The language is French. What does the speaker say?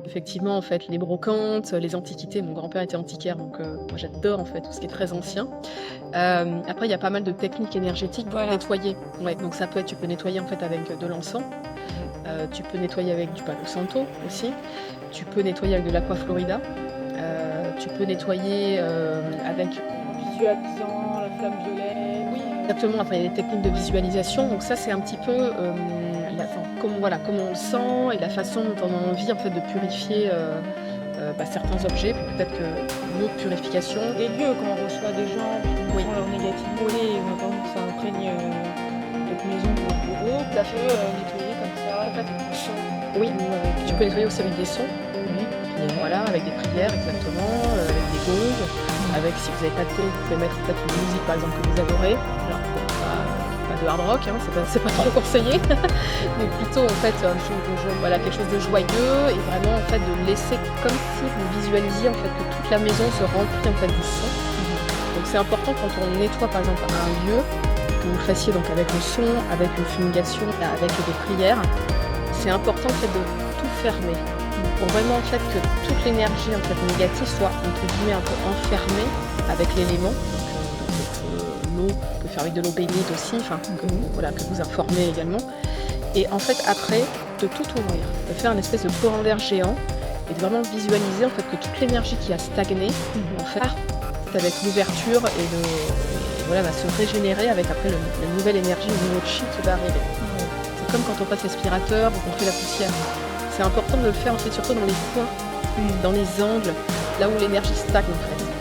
effectivement, en fait, les brocantes, les antiquités. Mon grand-père était antiquaire, donc moi j'adore, en fait, tout ce qui est très ancien. Après, il y a pas mal de techniques énergétiques pour Voilà. nettoyer. Ouais, donc ça peut être tu peux nettoyer, en fait, avec, de l'encens. Tu peux nettoyer avec du Palo Santo aussi. Tu peux nettoyer avec de l'Aqua Florida. Tu peux nettoyer, avec En visualisant la flamme violette. oui, exactement. Après, il y a des techniques de visualisation. Donc ça, c'est un petit peu, comment on le sent et la façon dont on a envie, en fait, de purifier, certains objets. Puis peut-être qu'une autre purification Des lieux, quand on reçoit des gens, puis on oui, sent leur négativité, et on a pas envie que ça imprègne notre maison ou notre bureau, tout à on fait. peut nettoyer comme ça, avec du son Oui, ou avec, tu peux nettoyer aussi avec des sons. oui, Voilà, avec des prières exactement, avec des gongs, avec si vous n'avez pas de gong, vous pouvez mettre peut-être une musique par exemple que vous adorez. Alors bon, pas de hard rock, hein, c'est pas trop conseillé, mais plutôt en fait, voilà, quelque chose de joyeux et vraiment en fait de laisser comme si vous visualisiez en fait que toute la maison se remplit en fait du son. Donc c'est important quand on nettoie par exemple un lieu, que vous le fassiez donc avec le son, avec une fumigation, avec des prières. C'est important en fait de tout fermer pour vraiment en fait que toute l'énergie en fait négative soit entre guillemets un peu enfermée avec l'élément. L'eau, on peut faire avec de l'eau bénite aussi, voilà, que vous informez également. Et en fait après, de tout ouvrir, de faire une espèce de courant d'air géant et de vraiment visualiser en fait que toute l'énergie qui a stagné, en fait, avec l'ouverture et voilà, va se régénérer avec après la nouvelle énergie, le nouveau chi qui va arriver. C'est comme quand on passe l'aspirateur ou qu'on fait la poussière. C'est important de le faire en fait surtout dans les coins, dans les angles, là où l'énergie stagne en fait.